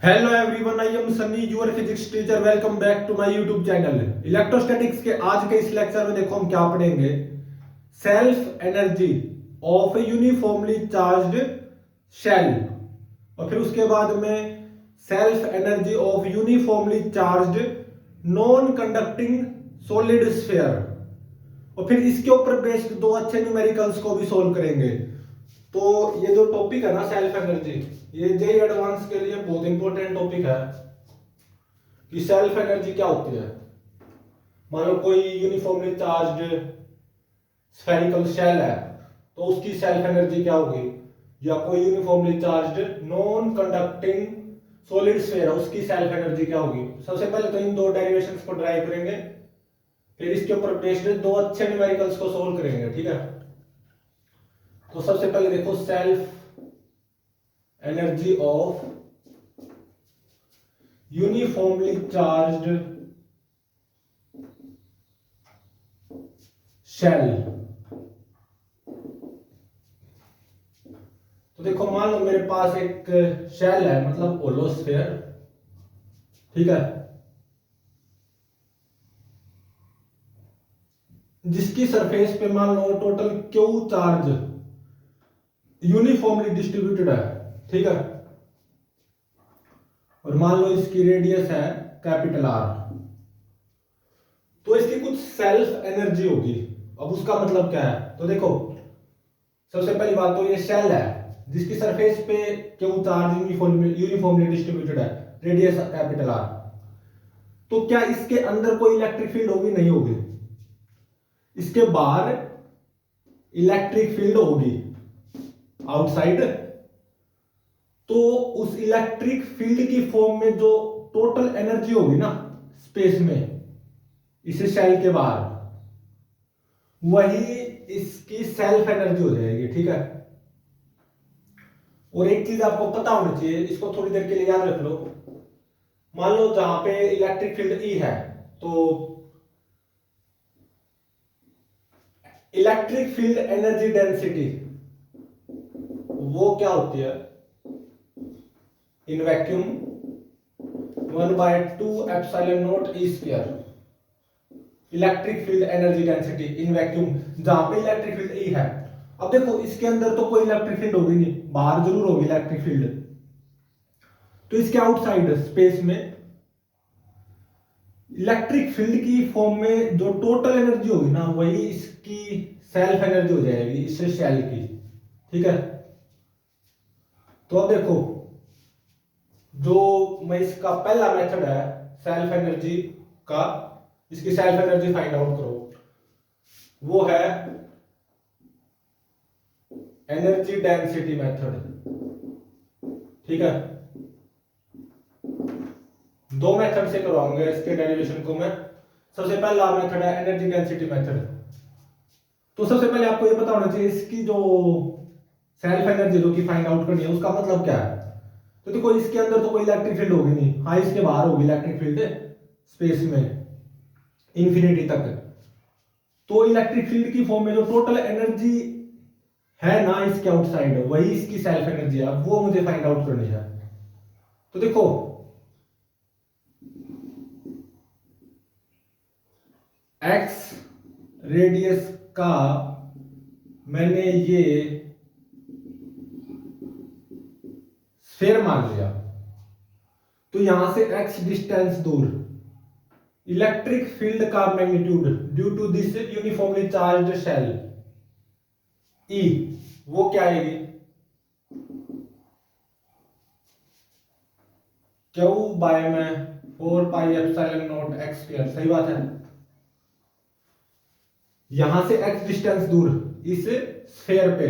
Hello everyone, I am Sunny your physics teacher. Welcome back to my YouTube channel. Electrostatics के आज के इस lecture में देखो हम क्या पढ़ेंगे। Self energy of uniformly charged shell, और फिर उसके बाद में self energy of uniformly charged non conducting solid sphere, और फिर इसके ऊपर बेस्ड दो अच्छे न्यूमेरिकल्स को भी सोल्व करेंगे। तो ये जो टॉपिक है ना सेल्फ एनर्जी, ये जेई एडवांस के लिए बहुत इंपॉर्टेंट टॉपिक है कि सेल्फ एनर्जी क्या होती है। मान लो कोई यूनिफॉर्मली चार्ज्ड स्फेरिकल शेल है तो उसकी सेल्फ एनर्जी क्या होगी, या कोई uniformly charged non conducting solid sphere है उसकी सेल्फ एनर्जी क्या होगी। सबसे पहले तो इन दो डेरिवेशंस को ड्राइव करेंगे, फिर इसके ऊपर बेस्ड दो अच्छे न्यूमेरिकल्स को सोल्व करेंगे। ठीक है, तो सबसे पहले देखो self energy of uniformly charged shell. तो देखो मान लो मेरे पास एक शेल है, मतलब होलोस्फीयर। ठीक है, जिसकी सरफेस पे मान लो total Q charge uniformly distributed है। ठीक है, और मान लो इसकी रेडियस है कैपिटल आर, तो इसकी कुछ सेल्फ एनर्जी होगी। अब उसका मतलब क्या है, तो देखो सबसे पहली बात तो ये शेल है जिसकी सरफेस पे क्यू चार्ज यूनिफॉर्मली डिस्ट्रीब्यूटेड है, रेडियस कैपिटल आर। तो क्या इसके अंदर कोई इलेक्ट्रिक फील्ड होगी? नहीं होगी। इसके बाहर इलेक्ट्रिक फील्ड होगी आउटसाइड। तो उस इलेक्ट्रिक फील्ड की फॉर्म में जो टोटल एनर्जी होगी ना स्पेस में, इसे शेल के बाहर, वही इसकी सेल्फ एनर्जी हो जाएगी। ठीक है, और एक चीज आपको पता होनी चाहिए, इसको थोड़ी देर के लिए याद रख लो। मान लो जहां पे इलेक्ट्रिक फील्ड ई है, तो इलेक्ट्रिक फील्ड एनर्जी डेंसिटी वो क्या होती है in vacuum 1/2 epsilon not E square. Electric field energy density in vacuum, जहां पे इलेक्ट्रिक फील्ड ई है। अब देखो इसके अंदर तो कोई इलेक्ट्रिक फील्ड होगी नहीं, बाहर जरूर होगी इलेक्ट्रिक फील्ड। तो इसके आउटसाइड स्पेस में इलेक्ट्रिक फील्ड की फॉर्म में जो टोटल एनर्जी होगी ना, वही इसकी सेल्फ एनर्जी हो जाएगी इस शेल की। ठीक है, तो अब देखो जो मैं इसका पहला मेथड है सेल्फ एनर्जी का, इसकी सेल्फ एनर्जी फाइंड आउट करो, वो है एनर्जी डेंसिटी मेथड। ठीक है, दो मेथड से करवाऊंगा इसके डेरिवेशन को मैं। सबसे पहला मेथड है एनर्जी डेंसिटी मेथड। तो सबसे पहले आपको ये पता होना चाहिए इसकी जो सेल्फ एनर्जी जो की फाइंड आउट करनी है उसका मतलब क्या है। तो देखो इसके अंदर तो कोई इलेक्ट्रिक फील्ड होगी नहीं, हाँ इसके बाहर होगी इलेक्ट्रिक फील्ड स्पेस में इंफिनिटी तक। तो इलेक्ट्रिक फील्ड की फॉर्म में जो टोटल एनर्जी है ना इसके आउटसाइड, वही इसकी सेल्फ एनर्जी है, वो मुझे फाइंड आउट करनी है। तो देखो एक्स रेडियस का मैंने ये स्फीयर मान लिया, तो यहां से x डिस्टेंस दूर इलेक्ट्रिक फील्ड का magnitude due to this uniformly charged shell E, वो क्या आएगी Q बाय में 4 pi epsilon naught x square. सही बात है, यहां से x डिस्टेंस दूर इस स्फीयर पे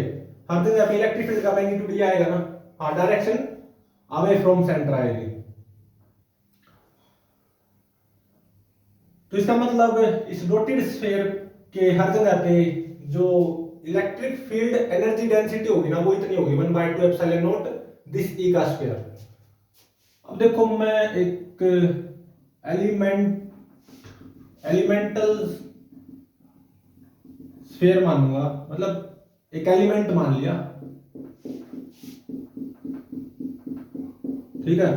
हर जगह पे इलेक्ट्रिक फील्ड का मैग्नीट्यूड ये आएगा ना, हाँ डायरेक्शन अवे फ्रॉम सेंटर आएगी। तो इसका मतलब इस डॉटेड स्फीयर के हर जगह पे जो इलेक्ट्रिक फील्ड एनर्जी डेंसिटी होगी ना, वो इतनी होगी 1/2 एप्सिलॉन नॉट दिस ई का स्क्वायर। अब देखो मैं एक एलिमेंटल स्फीयर मानूंगा, मतलब एक एलिमेंट मान लिया। ठीक है,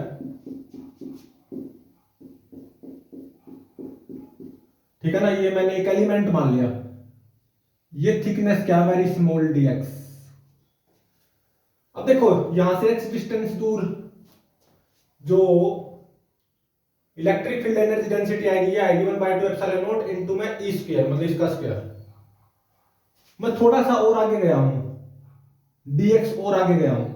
ठीक है ना, ये मैंने एक एलिमेंट मान लिया। ये थिकनेस क्या, वेरी स्मॉल dx। अब देखो यहां से x डिस्टेंस दूर जो इलेक्ट्रिक फील्ड एनर्जी डेंसिटी आएगी, ये आएगी 1/2 एप्सिलॉन नॉट इनटू में e स्क्वायर, मतलब इसका स्क्वायर। मैं थोड़ा सा और आगे गया हूं, dx और आगे गया हूं,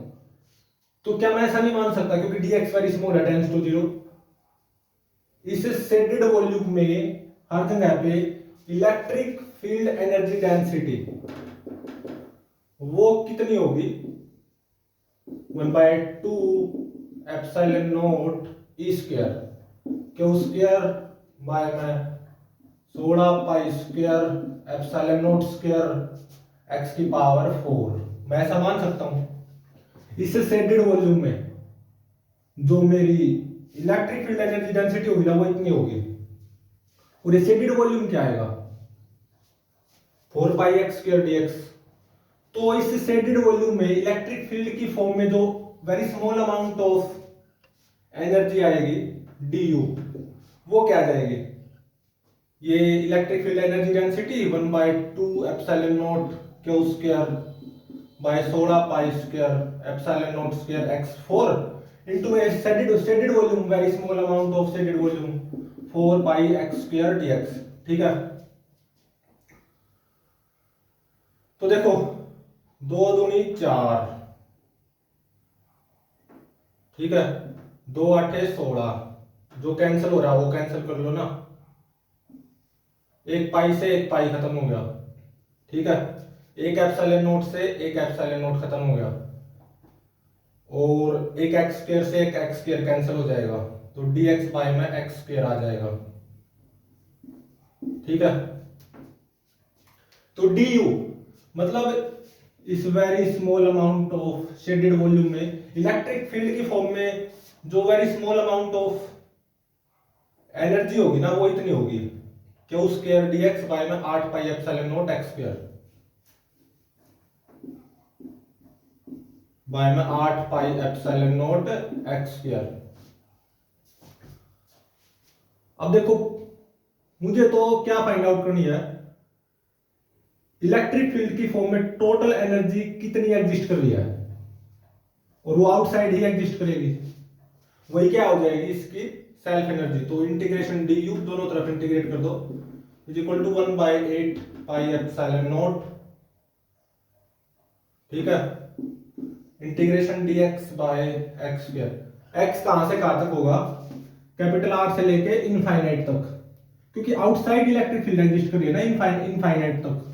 तो क्या मैं ऐसा नहीं मान सकता क्योंकि dx वेरी स्मॉल है, टेंड्स टू 0। इस शेडेड वॉल्यूम में हर जगह पे इलेक्ट्रिक फील्ड एनर्जी डेंसिटी वो कितनी होगी, 1/2 epsilon not E square, Q square by में 16 pi square epsilon not square x की पावर 4। मैं ऐसा मान सकता हूं। इससे शेडेड वॉल्यूम में जो मेरी इलेक्ट्रिक फील्ड एनर्जी डेंसिटी होगी ना वो इतनी होगी, और ये शेडेड वॉल्यूम क्या आएगा, 4 पाई एक्स स्क्वायर dx। तो इस शेडेड वॉल्यूम में इलेक्ट्रिक फील्ड की फॉर्म में जो very small amount of energy आएगी du, वो क्या आ जाएगी, ये electric field energy density 1/2 epsilon not Q square bye 16 pi square epsilon not square x4 into A shaded volume, very small amount of shaded volume 4 pi x square dx। ठीक है, तो देखो 2 दूनी 4, ठीक है, 2 8 16, जो कैंसिल हो रहा है वो कैंसिल कर लो ना, एक पाई से एक पाई खत्म हो गया। ठीक है, एक एप्सिलॉन नोट से एक एप्सिलॉन नोट खत्म हो गया, और एक एक्स स्क्वायर से एक एक्स स्क्वायर कैंसिल हो जाएगा, तो dx बाय में एक्स स्क्वायर आ जाएगा। ठीक है, तो du मतलब इस very small amount of shaded volume में इलेक्ट्रिक फील्ड की फॉर्म में जो very small amount of energy होगी ना वो इतनी होगी, क्यू स्क्वायर dx बाय में 8 पाई epsilon not x square by में 8 पाई एप्सिलॉन नॉट एक्स स्क्वायर। अब देखो मुझे तो क्या फाइंड आउट करनी है, इलेक्ट्रिक फील्ड की फॉर्म में टोटल एनर्जी कितनी एग्जिस्ट कर रही है, और वो आउटसाइड ही एग्जिस्ट करेगी, वही क्या हो जाएगी इसकी सेल्फ एनर्जी। तो इंटीग्रेशन du दोनों तरफ इंटीग्रेट कर दो, is equal to 1/8 pi epsilon naught. ठीक है, integration dx by x square. x कहां से कहां तक होगा, कैपिटल R से लेके इनफाइनाइट तक, क्योंकि आउटसाइड इलेक्ट्रिक फील्ड एग्जिस्ट कर रही है ना इनफाइनाइट तक,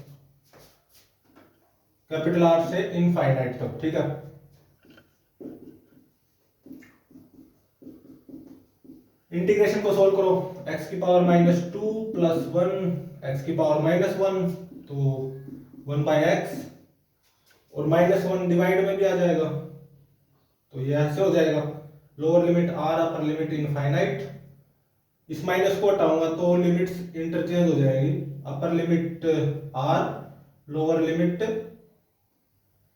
कैपिटल R से इनफाइनाइट तक। ठीक है, इंटीग्रेशन को सोल्व करो, x की पावर -2 प्लस 1 x की पावर -1, तो 1/x, और -1 डिवाइड में भी आ जाएगा, तो ये ऐसे हो जाएगा, lower limit r upper limit infinite. इस माइनस को हटाऊंगा तो लिमिट्स इंटरचेंज हो जाएगी, upper limit r lower limit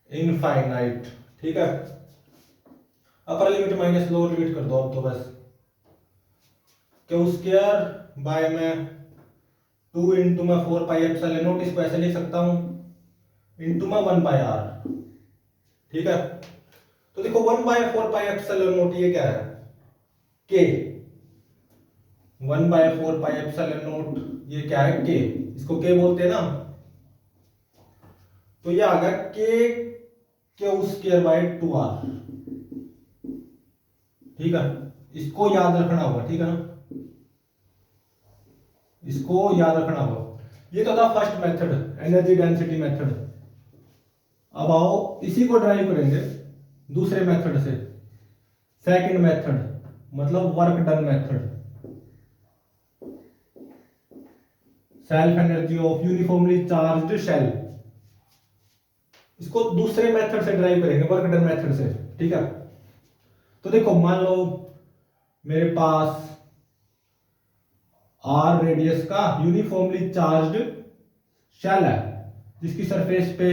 infinite. ठीक है, upper limit minus lower limit कर दो अब तो बस, क्यू स्क्वायर बाय में 2 इंटू में 4 पाई एप्सिलॉन नॉट, इसको ऐसे लिख सकता हूं, इंटू में 1/r। ठीक है, तो देखो 1/4 पाई एप्सिलॉन नॉट ये क्या है, k, 1/4 पाई एप्सिलॉन नॉट ये क्या है, k, इसको k बोलते हैं ना, तो ये आ गया k Q square bye 2r। ठीक है, इसको याद रखना होगा, ठीक है ना, इसको याद रखना होगा। ये तो था first method, energy density method. अब आओ इसी को ड्राइव करेंगे दूसरे मेथड से, सेकंड मेथड मतलब work done method, self energy of uniformly charged shell. इसको दूसरे मेथड से ड्राइव करेंगे, वर्क डन मेथड से। ठीक है, तो देखो मान लो मेरे पास r रेडियस का यूनिफॉर्मली चार्ज्ड शेल है, जिसकी सरफेस पे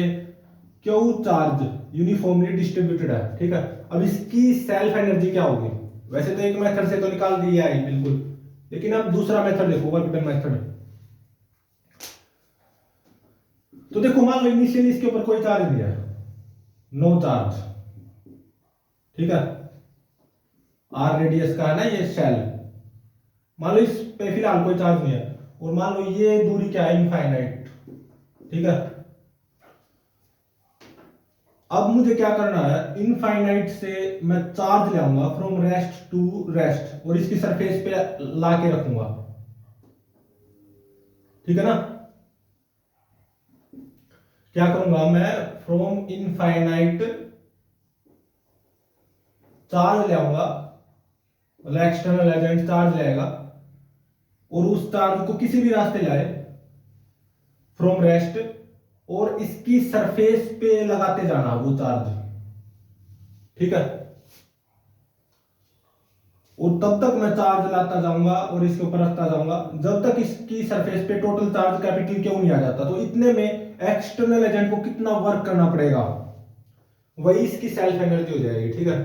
q चार्ज यूनिफॉर्मली डिस्ट्रीब्यूटेड है। ठीक है, अब इसकी सेल्फ एनर्जी क्या होगी, वैसे तो एक मेथड से तो निकाल दी है बिल्कुल, लेकिन अब दूसरा मेथड देखो, वर्क डन मेथड। तो देखो मान लो इनिशियली इसके ऊपर कोई चार्ज नहीं है, नो चार्ज, ठीक है, आर रेडियस का है ना ये शेल, मान लो इस पे फिलहाल कोई चार्ज नहीं है, और मान लो ये दूरी क्या है, इनफाइनाइट, ठीक है। अब मुझे क्या करना है, इनफाइनाइट से मैं चार्ज ले आऊंगा फ्रॉम रेस्ट टू रेस्ट, और इसकी सरफेस पे ला के रखूंगा, ठीक है ना। क्या करूंगा मैं, फ्रॉम इनफाइनाइट चार्ज ले आऊंगा, मतलब एक्सटर्नल एजेंट चार्ज लेगा, और उस चार्ज को किसी भी रास्ते लाए फ्रॉम रेस्ट, और इसकी सरफेस पे लगाते जाना वो चार्ज, ठीक है। और तब तक मैं चार्ज लाता जाऊंगा और इसके ऊपर रखता जाऊंगा जब तक इसकी सरफेस पे टोटल चार्ज कैपिटल क्यों नहीं आ जाता। तो इतने में एक्सटर्नल एजेंट को कितना वर्क करना पड़ेगा, वही इसकी सेल्फ एनर्जी हो जाएगी, ठीक है।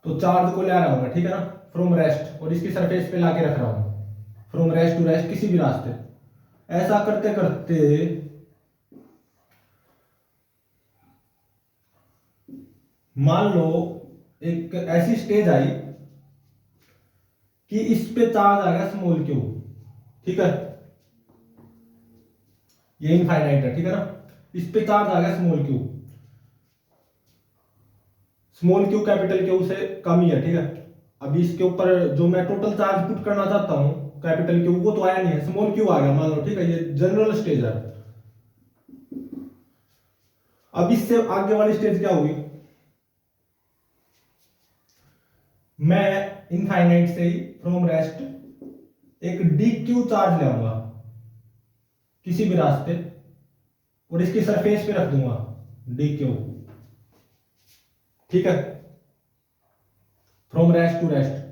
तो चार्ज को ले आ रहा हूं मैं, ठीक है ना, फ्रॉम रेस्ट, और इसकी सरफेस पे लाके रख रहा हूं फ्रॉम रेस्ट टू रेस्ट किसी भी रास्ते। ऐसा करते करते मान लो एक ऐसी स्टेज आई कि इस पे चार्ज आ गया स्मॉल क्यू, ठीक है, ये इनफाइनाइट है, ठीक है ना, इस पे चार्ज आ गया small Q, small Q capital Q से कम ही है, ठीक है। अभी इसके ऊपर जो मैं टोटल चार्ज पुट करना चाहता हूं कैपिटल क्यू, वो तो आया नहीं है, स्मॉल क्यू आ गया मान लो, ठीक है, ये जनरल स्टेज है। अब इससे आगे वाली स्टेज क्या होगी, मैं इनफाइनाइट से ही फ्रॉम रेस्ट एक डी क्यू चार्ज ले आऊंगा किसी भी रास्ते, और इसकी सरफेस पे रख दूंगा डी क्यू, ठीक है, फ्रॉम रेस्ट टू रेस्ट।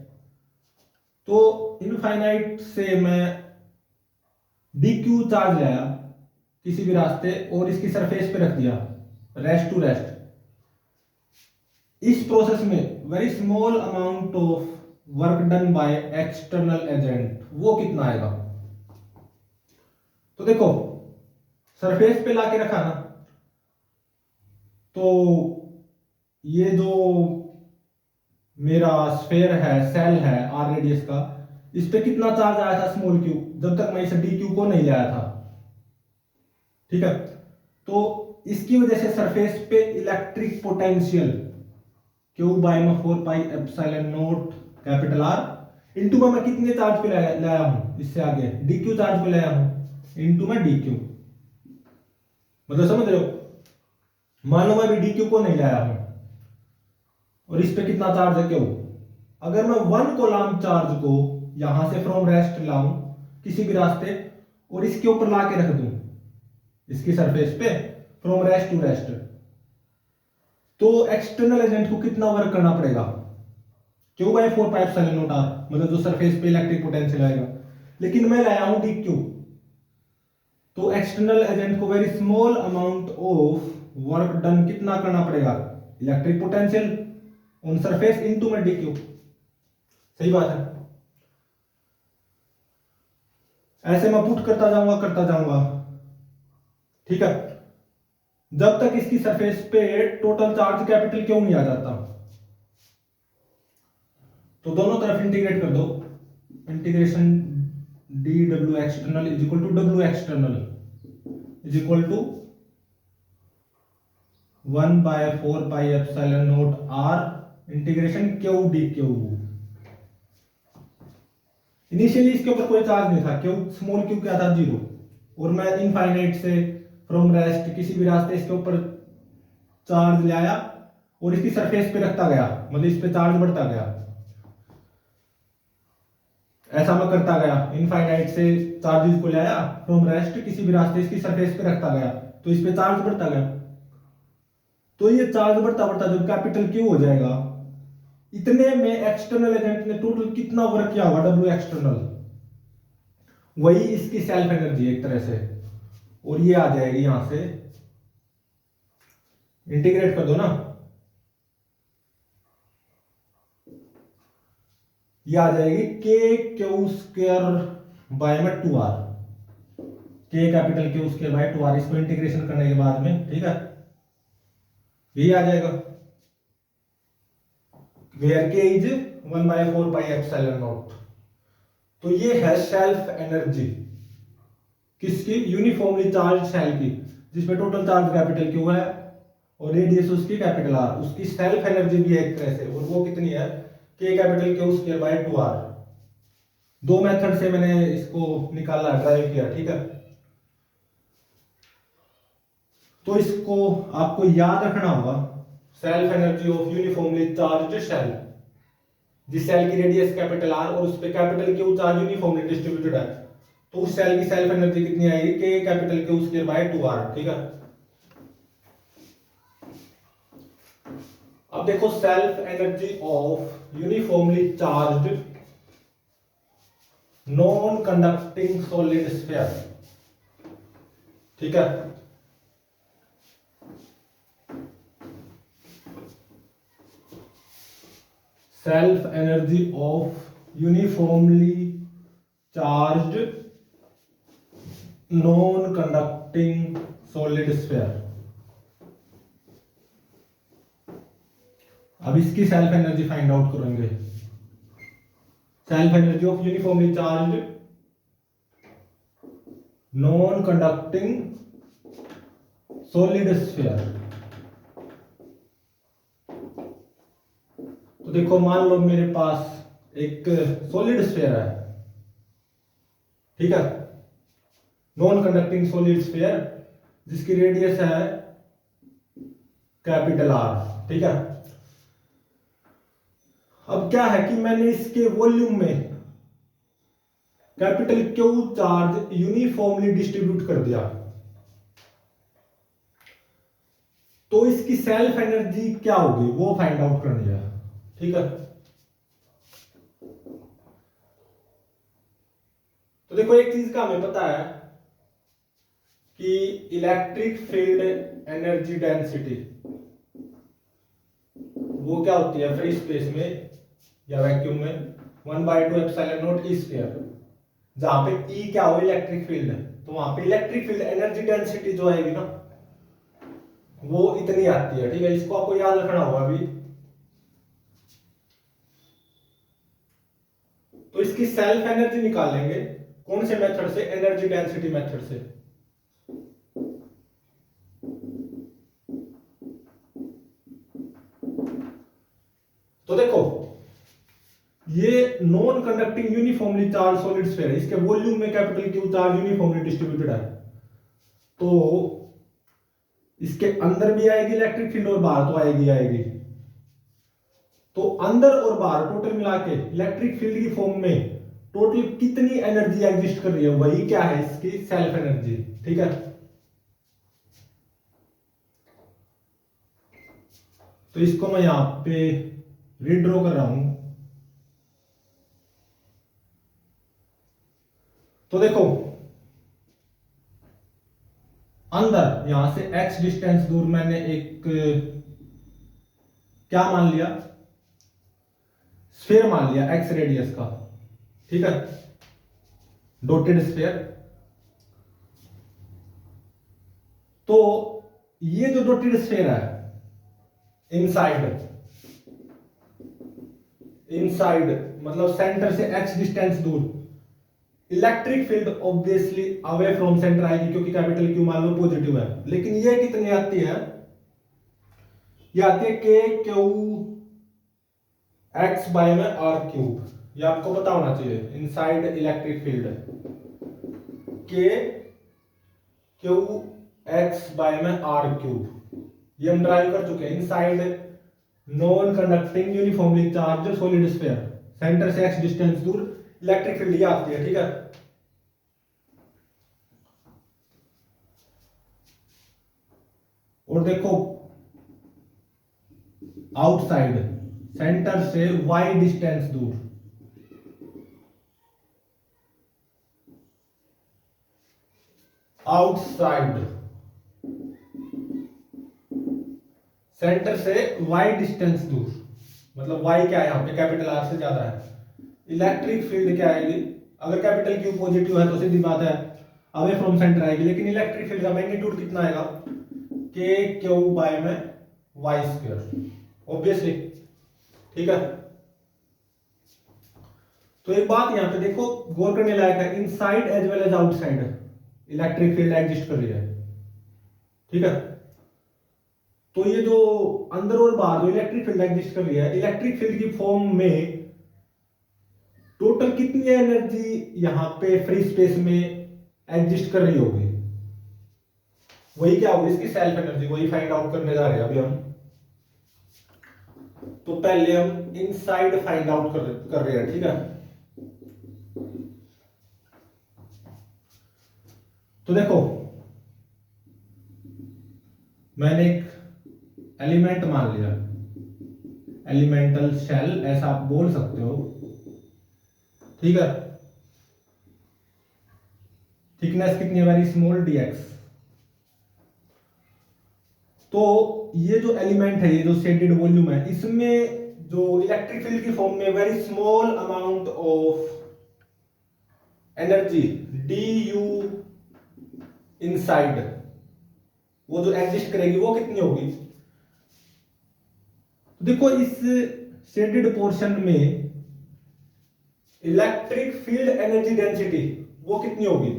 तो इनफाइनाइट से मैं डी क्यू चार्ज लाया किसी भी रास्ते और इसकी सरफेस पे रख दिया रेस्ट टू रेस्ट। इस प्रोसेस में very small amount of work done by external agent, वो कितना आएगा। तो देखो सरफेस पे लाके रखा ना, तो ये जो मेरा स्फेयर है, सेल है आर रेडियस का, इस पे कितना चार्ज आया था स्मॉल क्यू, जब तक मैं इसे डी क्यू को नहीं लाया था, ठीक है। तो इसकी वजह से सरफेस पे इलेक्ट्रिक पोटेंशियल क्यू बाय में 4 pi epsilon not capital R into में मैं कितने चार्ज पे लाया हूं, इससे आगे डी क्यू चार्ज पे लाया हूं इंटू में डी क्यू, मतलब समझ रहे हो। मान लो मैं अभी डी क्यू को नहीं लाया हूं और इस पे कितना चार्ज है क्यू, अगर मैं 1 कूलम्ब चार्ज को यहां से फ्रॉम रेस्ट लाऊं किसी भी रास्ते और इसके ऊपर ला के रख दूं इसकी सरफेस पे फ्रॉम रेस्ट टू रेस्ट, तो एक्सटर्नल एजेंट को कितना वर्क करना पड़ेगा, Q by 4 pi epsilon naught R, मतलब जो सरफेस पे इलेक्ट्रिक पोटेंशियल आएगा। लेकिन मैं लाया हूं डी क्यू, तो एक्सटर्नल एजेंट को very small amount of work done कितना करना पड़ेगा, electric potential on surface into में डी क्यू, सही बात है। ऐसे मैं पुट करता जाऊंगा, ठीक है, जब तक इसकी सरफेस पे टोटल चार्ज कैपिटल क्यों नहीं आ जाता। तो दोनों तरफ इंटीग्रेट कर दो, integration d W external is equal to W external is equal to 1 by 4 pi epsilon naught R integration Q d Q. Initially इसके ऊपर कोई चार्ज नहीं था, क्यू स्मॉल क्यू क्या था, 0, और मैं इनफाइनाइट से फ्रॉम रेस्ट किसी भी रास्ते इसके ऊपर चार्ज ले आया और इसकी सरफेस पे रखता गया, मतलब इस पे चार्ज बढ़ता गया, ऐसा मैं करता गया, इनफाइनाइट से चार्जेस को ले आया फ्रॉम रेस्ट किसी भी रास्ते इसकी सरफेस पे रखता गया, तो इस पे चार्ज बढ़ता गया। तो ये चार्ज बढ़ता बढ़ता जब कैपिटल क्यू हो जाएगा, इतने में एक्सटर्नल एजेंट ने टोटल कितना वर्क किया होगा, डब्ल्यू एक्सटर्नल, वही इसकी सेल्फ एनर्जी एक तरह से, और ये आ जाएगी यहां से, इंटीग्रेट कर दो ना, ये आ जाएगी के क्यू स्क्वायर बाय में 2r, के capital Q square by 2r, इसको इंटीग्रेशन करने के बाद में, ठीक है, यही आ जाएगा, वेयर के इज 1/4 पाई एप्सिलॉन नॉट। तो ये है सेल्फ एनर्जी किसकी, यूनिफॉर्मली चार्ज सेल की, जिसमें टोटल चार्ज कैपिटल Q है और रेडियस उसकी कैपिटल R, उसकी सेल्फ एनर्जी भी है एक तरह से, और वो कितनी है, के capital Q square by 2r। दो मेथड से मैंने इसको निकाला, ड्राइव किया, ठीक है। तो इसको आपको याद रखना होगा, self energy of uniformly charge shell, जिस सेल की रेडियस कैपिटल R और उस पे capital Q charge uniformly distributed है, तो उस सेल की सेल्फ एनर्जी कितनी आएगी, के capital Q square by 2r, ठीक है। अब देखो self energy of uniformly charged non conducting solid sphere, ठीक है। Self energy of uniformly charged non conducting solid sphere. अब इसकी सेल्फ एनर्जी फाइंड आउट करेंगे, self energy of uniformly charged non conducting solid sphere. तो देखो मान लो मेरे पास एक सॉलिड स्फीयर है, ठीक है, नॉन कंडक्टिंग सॉलिड स्फीयर जिसकी रेडियस है कैपिटल R, ठीक है। अब क्या है कि मैंने इसके वॉल्यूम में capital Q charge uniformly distribute कर दिया, तो इसकी सेल्फ एनर्जी क्या होगी वो फाइंड आउट करनी है, ठीक है। तो देखो एक चीज का हमें पता है कि इलेक्ट्रिक फील्ड एनर्जी डेंसिटी वो क्या होती है फ्री स्पेस में या वैक्यूम में 1/2 एप्सिलॉन नॉट ई स्क्वायर, जहां पे ई क्या हो इलेक्ट्रिक फील्ड है, तो वहां पे इलेक्ट्रिक फील्ड एनर्जी डेंसिटी जो आएगी ना वो इतनी आती है, ठीक है। इसको आपको याद रखना होगा अभी। तो इसकी सेल्फ एनर्जी निकालेंगे कौन से मेथड से, एनर्जी डेंसिटी मेथड से। तो देखो ये non conducting uniformly charge solid sphere है, इसके वॉल्यूम में capital Q charge uniformly distributed है, तो इसके अंदर भी आएगी इलेक्ट्रिक फील्ड और बाहर तो आएगी। तो अंदर और बाहर टोटल मिला के इलेक्ट्रिक फील्ड की फॉर्म में टोटल कितनी एनर्जी एग्जिस्ट कर रही है, वही क्या है इसकी सेल्फ एनर्जी, ठीक है। तो इसको मैं यहां पे रीड्रॉ कर रहा हूं। तो देखो अंदर यहां से x डिस्टेंस दूर मैंने एक क्या मान लिया, स्फीयर मान लिया x रेडियस का, ठीक है, डॉटेड स्फीयर। तो ये जो डॉटेड स्फीयर है इनसाइड मतलब सेंटर से x डिस्टेंस दूर, electric field obviously away from centre आएगी क्योंकि कैपिटल Q मान लो पॉजिटिव है। लेकिन ये कितनी आती है, ये आती है के क्यू एक्स बाय में आर क्यूब, ये आपको पता होना चाहिए। इनसाइड इलेक्ट्रिक फील्ड के क्यू एक्स बाय में आर क्यूब, ये हम ड्राइव कर चुके हैं। Inside non conducting uniformly charge solid sphere, centre से x डिस्टेंस दूर इलेक्ट्रिक फील्ड ये आती है, ठीक है। और देखो आउटसाइड सेंटर से y डिस्टेंस दूर, आउटसाइड सेंटर से y डिस्टेंस दूर, मतलब y क्या है यहां पे कैपिटल R से ज्यादा है। इलेक्ट्रिक फील्ड क्या आएगी, अगर कैपिटल Q पॉजिटिव है तो सीधी बात है अवे फ्रॉम सेंटर आएगी, लेकिन इलेक्ट्रिक फील्ड का मैग्नीट्यूड कितना आएगा, के क्यू बाय में वाई स्क्वायर, ऑब्वियसली। ठीक है, तो एक बात यहां पे देखो गौर करने लायक है, inside as well as outside electric field exist कर रही है। ठीक है, तो ये जो अंदर और बाहर जो इलेक्ट्रिक फील्ड एग्जिस्ट कर रही है, इलेक्ट्रिक फील्ड की फॉर्म में टोटल कितनी एनर्जी यहां पे फ्री स्पेस में एग्जिस्ट कर रही होगी, वही क्या होगी इसकी सेल्फ एनर्जी, वही फाइंड आउट करने जा रहे हैं अभी हम। तो पहले हम इनसाइड फाइंड आउट कर रहे हैं। ठीक है, तो देखो मैंने एक एलिमेंट मान लिया, एलिमेंटल शेल ऐसा आप बोल सकते हो। ठीक है, थिकनेस कितनी है, वेरी स्मॉल dx। तो ये जो एलिमेंट है, ये जो शेडेड वॉल्यूम है, इसमें जो इलेक्ट्रिक फील्ड की फॉर्म में very small amount of energy du inside, वो जो एग्जिस्ट करेगी वो कितनी होगी। देखो इस शेडेड पोर्शन में इलेक्ट्रिक फील्ड एनर्जी डेंसिटी वो कितनी होगी,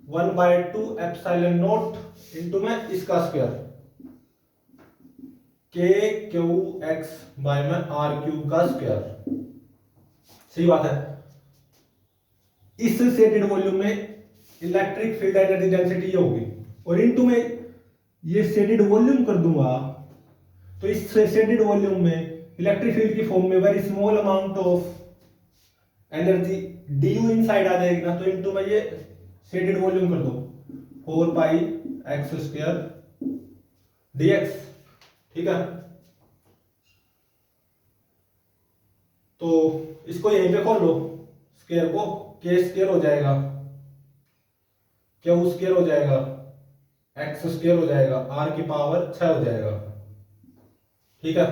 1/2 एप्सिलॉन नॉट इंटू में इसका square, K Q x bye में आर क्यूब का स्क्वायर। सही बात है, इस शेडेड वॉल्यूम में इलेक्ट्रिक फील्ड एनर्जी डेंसिटी ये होगी, और इनटू में ये शेडेड वॉल्यूम कर दूंगा, तो इस शेडेड वॉल्यूम में इलेक्ट्रिक फील्ड की फॉर्म में very small amount of energy du inside आ जाएगी ना, तो इनटू में ये शेडेड वॉल्यूम कर दो 4 पाई एक्स स्क्वायर dx। ठीक है, तो इसको यहीं पे खोल लो, स्क्वायर को के स्क्वायर हो जाएगा, क्यू स्क्वायर हो जाएगा, एक्स स्क्वायर हो जाएगा, आर की पावर 6 हो जाएगा। ठीक है,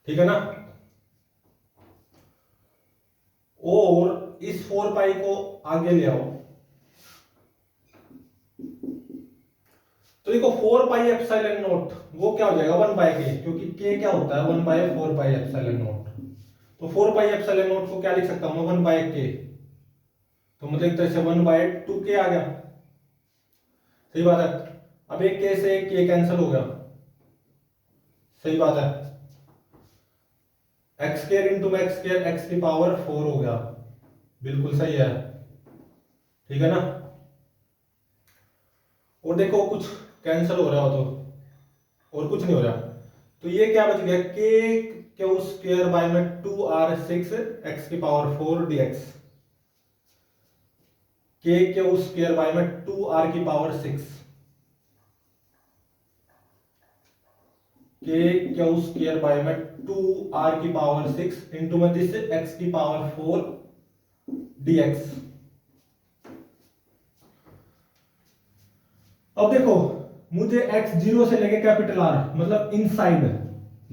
ठीक है ना। और इस 4 पाई को आगे ले आओ, तो देखो 4 पाई एप्सिलॉन नॉट वो क्या हो जाएगा 1/k, क्योंकि k क्या होता है 1/4 पाई एप्सिलॉन नॉट। तो 4 पाई एप्सिलॉन नॉट को क्या लिख सकता हूं मैं 1/k, तो मतलब एक तरह से 1/2k आ गया। सही बात है, अब एक k से k कैंसिल हो गया। सही बात है, x square into x square x की पावर 4 हो गया, बिल्कुल सही है। ठीक है ना, और देखो कुछ कैंसिल हो रहा हो तो और कुछ नहीं हो रहा, तो ये क्या बच गया के क्यू स्क्वायर बाय में 2r6 एक्स की पावर 4 dx, के क्यू स्क्वायर बाय में 2r की पावर 6, के क्यू स्क्वायर बाय में 2r की पावर 6 इंटू में दिस x की पावर 4 dx। अब देखो मुझे x 0 से लेके कैपिटल R मतलब इनसाइड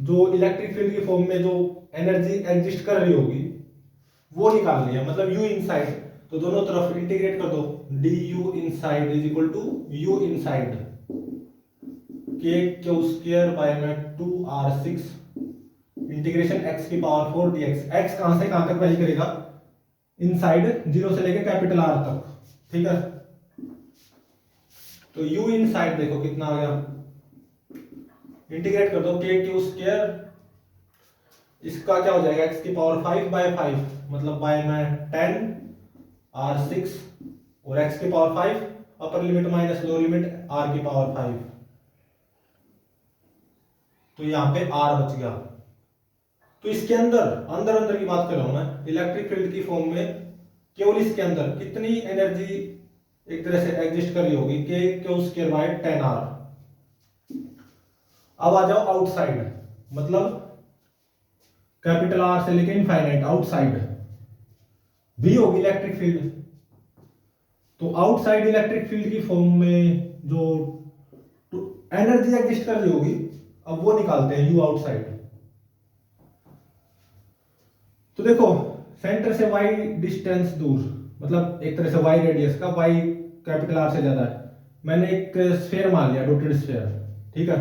जो इलेक्ट्रिक फील्ड की फॉर्म में जो एनर्जी एग्जिस्ट कर रही होगी वो निकालनी है, मतलब u इनसाइड, तो दोनों तरफ इंटीग्रेट कर दो, du inside is equal to u inside K Q square by में 2r6 इंटीग्रेशन x की पावर 4 dx। x कहां से कहां तक वैल्यू करेगा, इनसाइड 0 से लेके कैपिटल R तक। ठीक है, तो u इनसाइड देखो कितना आ गया, इंटीग्रेट कर दो के क्यू स्क्वायर, इसका क्या हो जाएगा x की पावर 5/5 मतलब बाय में 10 r6 और x की power 5 upper limit minus lower limit r की पावर 5, तो यहां पे r बच गया। तो इसके अंदर अंदर अंदर की बात कर रहा हूं मैं, इलेक्ट्रिक फील्ड की फॉर्म में केवल इसके अंदर कितनी एनर्जी एक तरह से एग्जिस्ट कर रही होगी, के क्यू स्क्वायर बाय 10r। अब आ जाओ आउटसाइड, मतलब कैपिटल R से लेके इनफाइनाइट आउटसाइड भी होगी इलेक्ट्रिक फील्ड, तो आउटसाइड इलेक्ट्रिक फील्ड की फॉर्म में जो एनर्जी एग्जिस्ट कर रही होगी अब वो निकालते हैं u आउटसाइड। तो देखो सेंटर से y डिस्टेंस दूर, मतलब एक तरह से वाई रेडियस का, वाई कैपिटल आर से ज्यादा है। मैंने एक स्फीयर मान लिया, डॉटेड स्फीयर, ठीक है।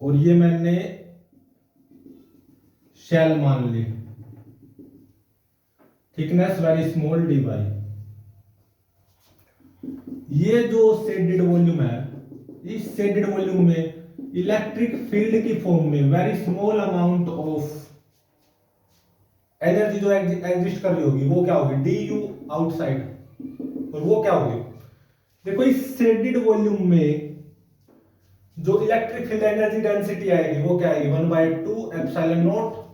और ये मैंने शेल मान ली, थिकनेस वेरी स्मॉल dy। ये जो शेडेड वॉल्यूम है, इस शेडेड वॉल्यूम में इलेक्ट्रिक फील्ड की फॉर्म में very small amount of energy जो एग्जिस्ट कर रही होगी वो क्या होगी, डी यू आउटसाइड। और वो क्या होगी, देखो इस शेडेड वॉल्यूम में जो इलेक्ट्रिक फील्ड एनर्जी डेंसिटी आएगी वो क्या आएगी, 1/2 एप्सिलॉन नॉट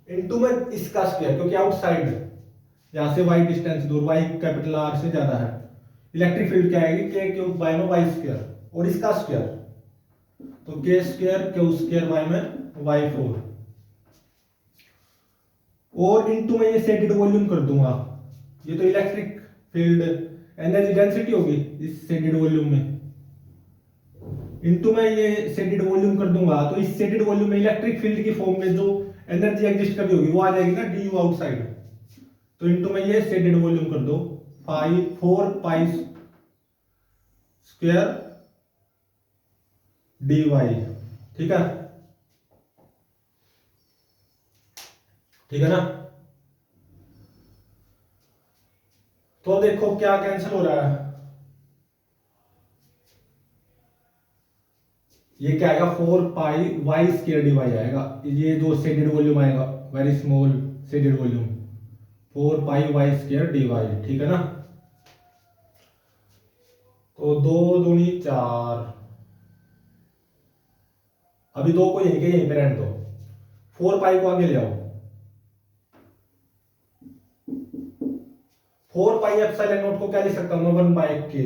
इनटू में इसका स्क्वायर, क्योंकि आउटसाइड यहां से वाई डिस्टेंस दूर, वाई कैपिटल आर से ज्यादा है। इलेक्ट्रिक फील्ड क्या आएगी, के क्यूब बाय में वाई स्क्वायर, और इसका स्क्वायर तो के स्क्वायर क्यू स्क्वायर बाय में वाई 4, और इनटू में ये शेडेड वॉल्यूम कर दूंगा। ये तो इलेक्ट्रिक फील्ड एनर्जी डेंसिटी होगी इस शेडेड वॉल्यूम में, इनटू में ये शेडेड वॉल्यूम कर दूंगा। तो इस शेडेड वॉल्यूम में इलेक्ट्रिक फील्ड की फॉर्म में जो एनर्जी एग्जिस्ट कर रही होगी वो आ जाएगी ना, डी यू आउटसाइड। तो इनटू में ये शेडेड वॉल्यूम कर दो, 4 पाई स्क्वायर डी वाई, ठीक है, ठीक है ना। तो देखो क्या कैंसिल हो रहा है, ये क्या आएगा, 4 पाई वाई स्क्वायर डी वाई आएगा। ये जो शेडेड वॉल्यूम आएगा वेरी स्मॉल शेडेड वॉल्यूम, 4 पाई वाई स्क्वायर डी वाई, ठीक है ना। तो 2 दूनी 4, अभी 2 को यहीं के यहीं पे रहने दो, 4 पाई को आगे ले आओ, 4 पाई एप्सिलॉन नॉट को क्या लिख सकता हूं मैं, 1/k,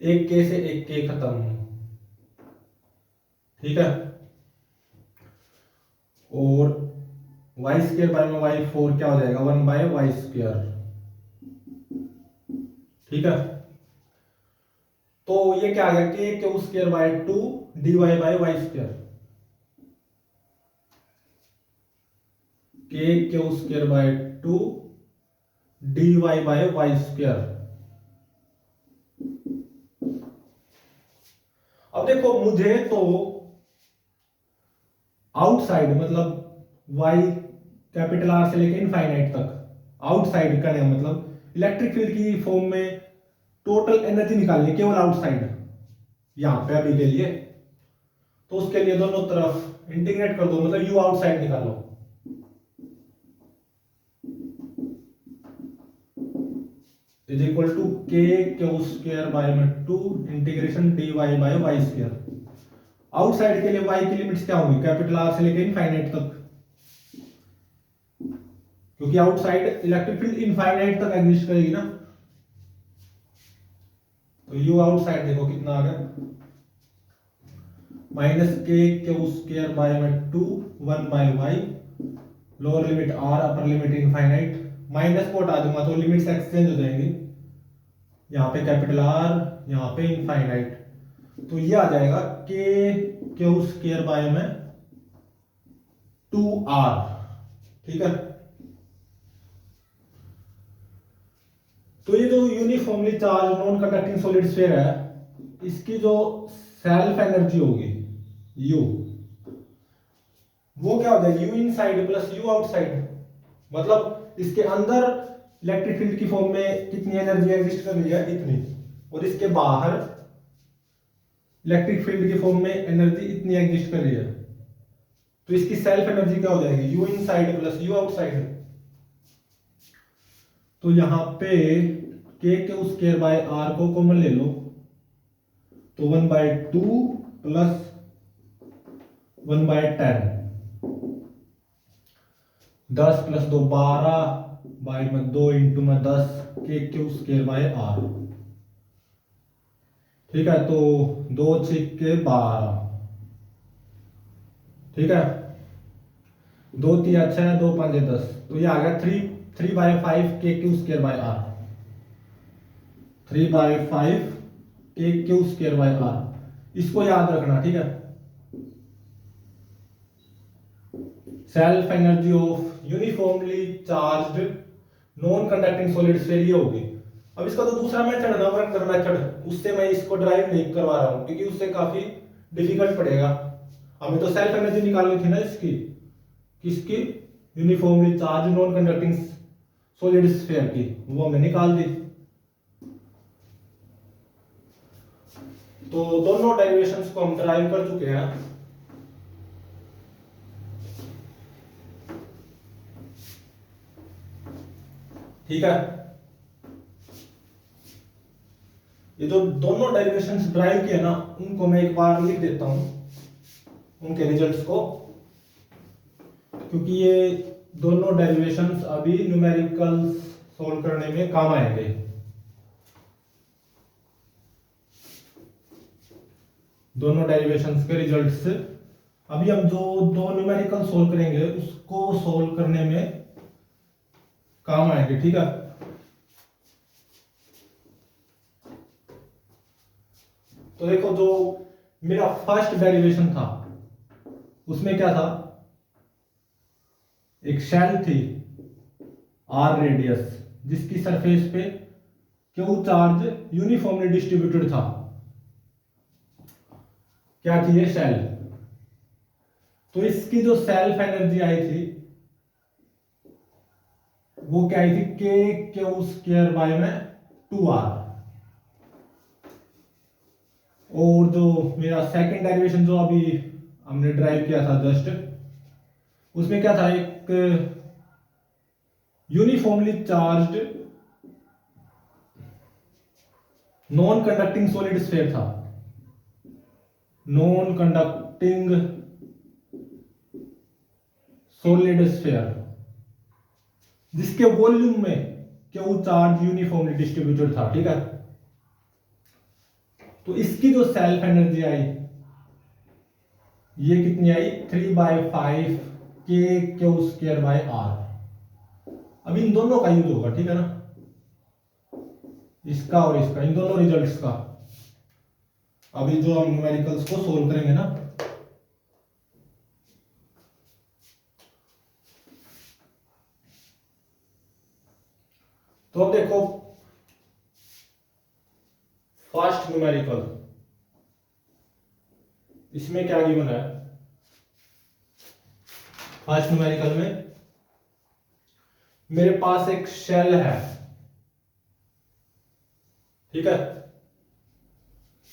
एक के से एक के खत्म, ठीक है। और वाई स्क्वायर बाय में वाई 4 क्या हो जाएगा, 1/y स्क्वायर, ठीक है। तो ये क्या आ गया, K Q square by 2 dy by Y square, K Q square by 2 dy by Y square. अब देखो मुझे तो आउटसाइड मतलब y कैपिटल आर से लेकर इनफाइनाइट तक आउटसाइड करने का मतलब इलेक्ट्रिक फील्ड की फॉर्म में टोटल एनर्जी निकालनी केवल आउटसाइड यहां पे अभी के लिए। तो उसके लिए दोनों तरफ इंटीग्रेट कर दो, मतलब यू आउटसाइड निकालो, is equal to K Q square by में 2 integration d y by Y square. Outside के लिए y की लिमिट्स क्या होंगी, कैपिटल आर से लेकर इनफाइनाइट तक, क्योंकि आउटसाइड इलेक्ट्रिक फील्ड इनफाइनाइट तक एग्जिस्ट करेगी ना। तो यू आउटसाइड देखो कितना आ गया, -k क्यू स्क्वायर बाय में 2 1/y, lower limit r upper limit infinite, minus को हटा दूंगा तो लिमिट्स एक्सचेंज हो जाएंगी, यहाँ पे कैपिटल R यहाँ पे इनफाइनाइट। तो ये आ जाएगा k क्यू स्क्वायर बाय में 2r, ठीक है। तो ये जो uniformly charge non conducting solid sphere है, इसकी जो सेल्फ एनर्जी होगी U, वो क्या हो जाएगी, U inside plus U outside. मतलब इसके अंदर इलेक्ट्रिक फील्ड की फॉर्म में कितनी एनर्जी एग्जिस्ट कर रही है, इतनी, और इसके बाहर इलेक्ट्रिक फील्ड की फॉर्म में एनर्जी इतनी एग्जिस्ट कर रही है। तो इसकी सेल्फ एनर्जी क्या हो जाएगी, U inside plus U outside. तो यहां पे k Q square bye r को कॉमन ले लो, तो 1/2 प्लस 1/10, 10 प्लस 2 12 बाय में 2 इंटू में 10 के क्यू स्क्वायर बाय r, ठीक है। तो 2 6 के 12, ठीक है, 2 3 6 2 5 10, तो ये आ गया 3/5 के क्यू स्क्वायर बाय r, 3/5 के क्यू स्क्वायर बाय r। इसको याद रखना, ठीक है। Self energy of uniformly charged non conducting solid sphere ये होगी। अब इसका जो दूसरा मेथड है ना, वर्कर मेथड, उससे मैं इसको ड्राइव नहीं करवा रहा हूँ क्योंकि उससे काफी डिफिकल्ट पड़ेगा। हमें तो सेल्फ एनर्जी निकालनी थी ना इसकी, किसकी, uniformly charge non conducting solid sphere की, वो हमने निकाल दी। तो दोनों डेरिवेशंस को हम ड्राइव कर चुके हैं। ठीक है, ये जो दोनों डेरिवेशंस ड्राइव किए ना, उनको मैं एक बार लिख देता हूं, उनके रिजल्ट्स को, क्योंकि ये दोनों डेरिवेशंस अभी न्यूमेरिकल्स सोल्व करने में काम आएंगे। दोनों डेरिवेशंस के रिजल्ट्स अभी हम जो दो न्यूमेरिकल सोल्व करेंगे उसको सोल्व करने में काम आएंगे। ठीक है, तो देखो जो मेरा फर्स्ट डेरिवेशन था उसमें क्या था, एक शेल थी आर रेडियस जिसकी सरफेस पे क्यू चार्ज यूनिफॉर्मली डिस्ट्रीब्यूटेड था। क्या थी ये शेल, तो इसकी जो सेल्फ एनर्जी आई थी वो क्या आई थी, के क्यू स्क्वायर बाय में 2r। और जो मेरा सेकंड डेरिवेशन जो अभी हमने ड्राइव किया था जस्ट, उसमें क्या था, एक uniformly charged non conducting solid sphere था, नॉन कंडक्टिंग सॉलिड स्फीयर जिसके वॉल्यूम में क्यू चार्ज यूनिफॉर्मली डिस्ट्रीब्यूटेड था। ठीक है, तो इसकी जो सेल्फ एनर्जी आई ये कितनी आई, 3/5 के क्यू स्क्वायर बाय आर। अब इन दोनों का यूज होगा, ठीक है ना, इसका और इसका, इन दोनों रिजल्ट्स का। अभी जो हम न्यूमेरिकल्स को सोल्व करेंगे ना, तो अब देखो फर्स्ट न्यूमेरिकल, इसमें क्या गिवन है, फर्स्ट न्यूमेरिकल में मेरे पास एक शेल है। ठीक है,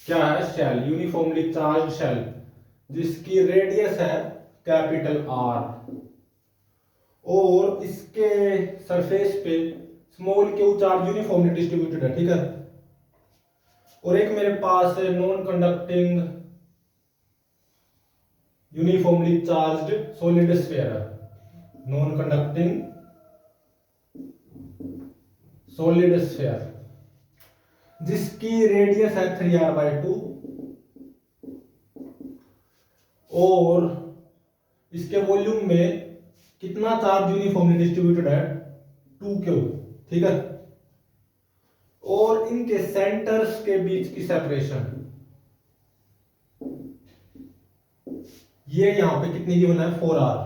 क्या है, शेल, यूनिफॉर्मली चार्ज शेल जिसकी रेडियस है कैपिटल आर और इसके सरफेस पे small Q charge uniformly distributed है। ठीक है, और एक मेरे पास non conducting uniformly charged solid sphere है, नॉन कंडक्टिंग सॉलिड स्फीयर जिसकी रेडियस है 3r/2 और इसके वॉल्यूम में कितना चार्ज यूनिफॉर्मली डिस्ट्रीब्यूटेड है, 2q। ठीक है, और इनके सेंटर्स के बीच की सेपरेशन ये यहां पे कितनी की बना है, 4r।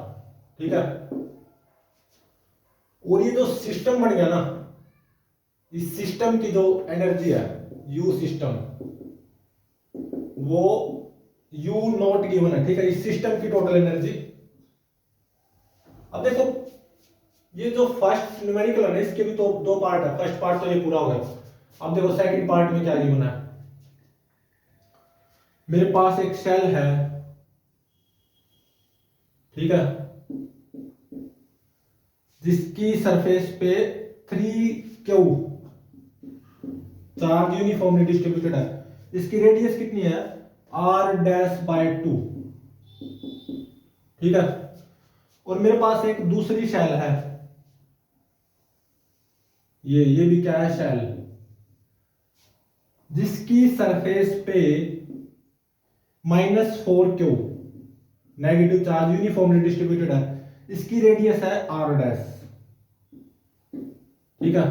ठीक है, और ये जो सिस्टम बन गया ना, इस सिस्टम की जो एनर्जी है U सिस्टम, वो U0 गिवन है। ठीक है, इस सिस्टम की टोटल एनर्जी। अब देखो ये जो फर्स्ट न्यूमेरिकल है ना, इसके भी तो दो पार्ट है, फर्स्ट पार्ट तो ये पूरा हो गया। अब देखो सेकंड पार्ट में क्या गिवन है, मेरे पास एक शेल है। ठीक है, जिसकी सरफेस पे 3q चार्ज यूनिफॉर्मली डिस्ट्रीब्यूटेड है, इसकी रेडियस कितनी है, r'/2। ठीक है, और मेरे पास एक दूसरी शेल है, ये भी क्या है, शेल जिसकी सरफेस पे -4q negative charge uniformly distributed है, इसकी रेडियस है r'। ठीक है,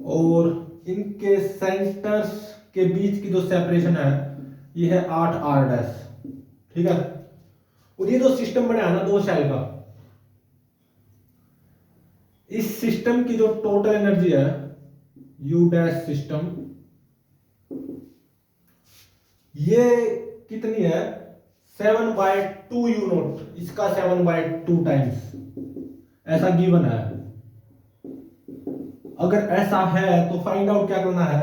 और इनके सेंटर्स के बीच की जो सेपरेशन है ये है 8r'। ठीक है, और ये जो सिस्टम बनाया ना दो सेल का, इस सिस्टम की जो टोटल एनर्जी है यू डैश सिस्टम, ये कितनी है 7/2 यू नोट, इसका 7/2 टाइम्स ऐसा गिवन है। अगर ऐसा है तो फाइंड आउट क्या करना है,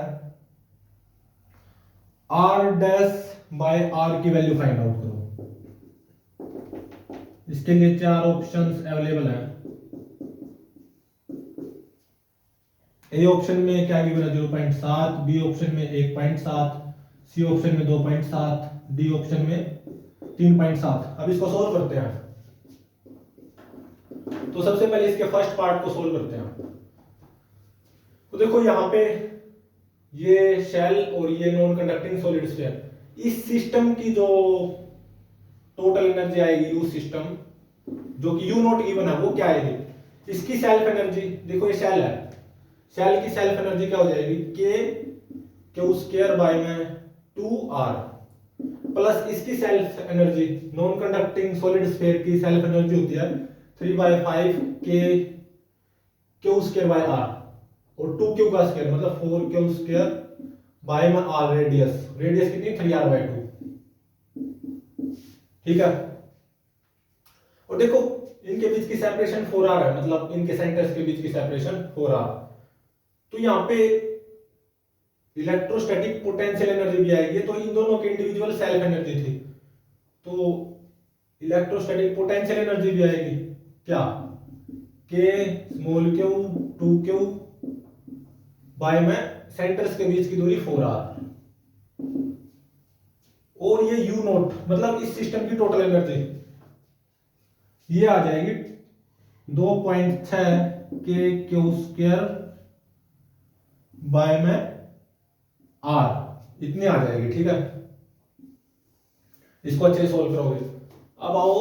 आर डैश बाय आर की वैल्यू फाइंड आउट करो। इसके लिए चार ऑप्शंस अवेलेबल हैं। ए ऑप्शन में क्या गिवन है 0.7, बी ऑप्शन में 1.7, सी ऑप्शन में 2.7, डी ऑप्शन में 3.7। अब इसको सोल्व करते हैं। तो सबसे पहले इसके फर्स्ट पार्ट को सोल्व करते हैं। तो देखो यहां पे ये शेल और ये नॉन कंडक्टिंग सॉलिड स्फीयर, इस सिस्टम की जो टोटल एनर्जी आएगी यू सिस्टम, जो कि यू नॉट गिवन है, वो क्या आएगी, इसकी सेल्फ एनर्जी, देखो ये शेल है, शेल की सेल्फ एनर्जी क्या हो जाएगी के क्यू स्क्वायर बाय में 2r, प्लस इसकी self energy non conducting solid sphere की सेल्फ एनर्जी होती है 3/5 के क्यू स्क्वायर बाय r, और 2q का स्क्वायर मतलब 4q स्क्वायर बाय में r रेडियस, रेडियस कितनी 3r/2, ठीक है। और देखो इनके बीच की सेपरेशन 4r है, मतलब इनके सेंटर्स के बीच की सेपरेशन 4r। तो यहां पे इलेक्ट्रोस्टैटिक पोटेंशियल एनर्जी भी आएगी, तो इन दोनों की इंडिविजुअल सेल्फ एनर्जी थी, तो इलेक्ट्रोस्टैटिक पोटेंशियल एनर्जी भी आएगी क्या, के स्मॉल क्यू 2q बाय में सेंटर्स के बीच की दूरी 4r, और ये यू नोट मतलब इस सिस्टम की टोटल एनर्जी ये आ जाएगी 2.6 के क्यू स्क्वायर बाय में r, इतनी आ जाएगी, ठीक है। इसको अच्छे से सोल्व करोगे। अब आओ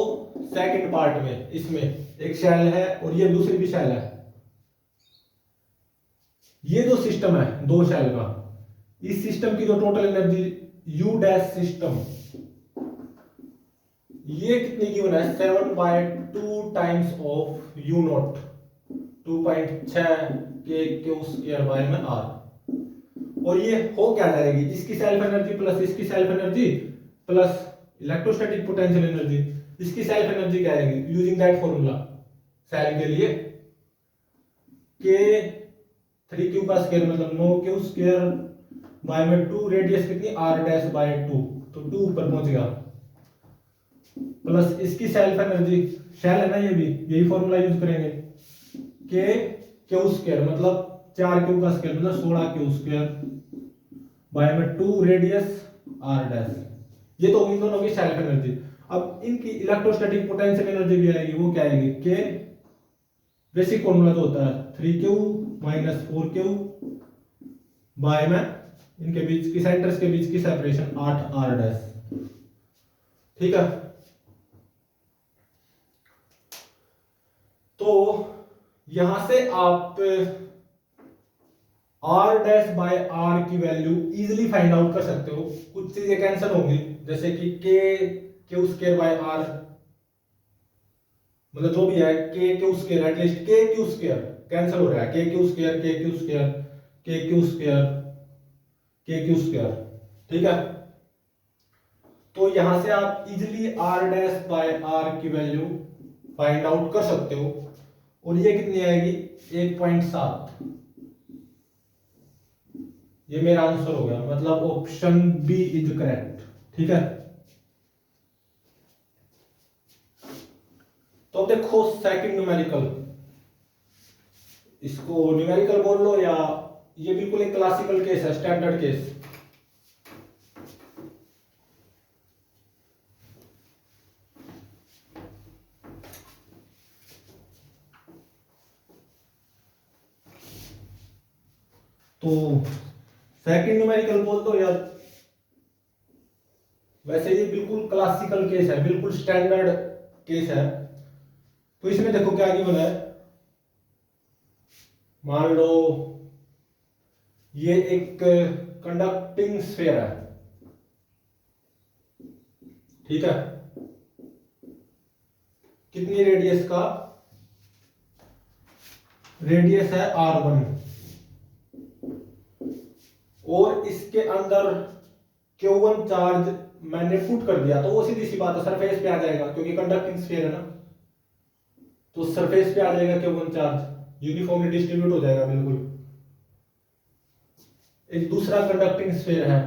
सेकंड पार्ट में, इसमें एक शेल है और ये दूसरी भी शेल है। ये जो सिस्टम है दो शेल का, इस सिस्टम की जो total energy you dash system, ये कितनी गिवन है 7/2 टाइम्स ऑफ यू नॉट, 2.6 के क्यू स्क्वायर बाय में r, और ये हो क्या जाएगी, इसकी सेल्फ एनर्जी प्लस इसकी self energy plus electrostatic potential energy, इसकी सेल्फ एनर्जी क्या आएगी यूजिंग दैट फॉर्मूला सेल के लिए, के 3q का स्क्वायर मतलब 9q स्क्वायर बाय में 2, रेडियस कितनी r डैश बाय 2, तो 2 ऊपर पहुंच गया, प्लस इसकी सेल्फ एनर्जी, शेल है ना ये भी, यही फॉर्मूला यूज करेंगे, के क्यू स्क्वायर मतलब 4q का स्क्वायर मतलब 16q स्क्वायर बाय में 2, रेडियस r डैश, ये तो इन दोनों की सेल्फ एनर्जी। अब इनकी इलेक्ट्रोस्टैटिक पोटेंशियल एनर्जी भी आएगी, वो क्या आएगी, के बेसिक फॉर्मूला जो होता है 3q माइनस 4q बाय में इनके बीच की सेंटर्स के बीच की सेपरेशन 8r डैश, ठीक है। तो यहां से आप r डैश बाय r की वैल्यू इजीली फाइंड आउट कर सकते हो। कुछ चीजें कैंसिल होंगी, जैसे कि k Q square bye r, मतलब जो भी है k Q square, at least k Q square cancel हो रहा है, k Q square k Q square k Q square k Q square, ठीक है। तो यहां से आप easily r dash by r की वैल्यू फाइंड आउट कर सकते हो, और ये कितनी आएगी 1.7, ये मेरा आंसर हो गया, मतलब ऑप्शन बी इज करेक्ट, ठीक है। तो देखो सेकंड न्यूमेरिकल, इसको न्यूमेरिकल बोल लो या ये बिल्कुल एक क्लासिकल केस है, स्टैंडर्ड केस। तो सेकंड न्यूमेरिकल बोल दो यार, वैसे ये बिल्कुल क्लासिकल केस है, बिल्कुल स्टैंडर्ड केस है। तो इसमें देखो क्या गिवन है, मान लो ये एक कंडक्टिंग स्फीयर है, ठीक है। कितनी रेडियस का, रेडियस है R1, और इसके अंदर Q1 चार्ज मैंने पुट कर दिया, तो वो सीधी सी बात है सरफेस पे आ जाएगा, क्योंकि कंडक्टिंग स्फीयर है ना, तो सरफेस पे आ जाएगा Q1 चार्ज, यूनिफॉर्मली डिस्ट्रीब्यूट हो जाएगा बिल्कुल। एक दूसरा कंडक्टिंग स्फीयर है,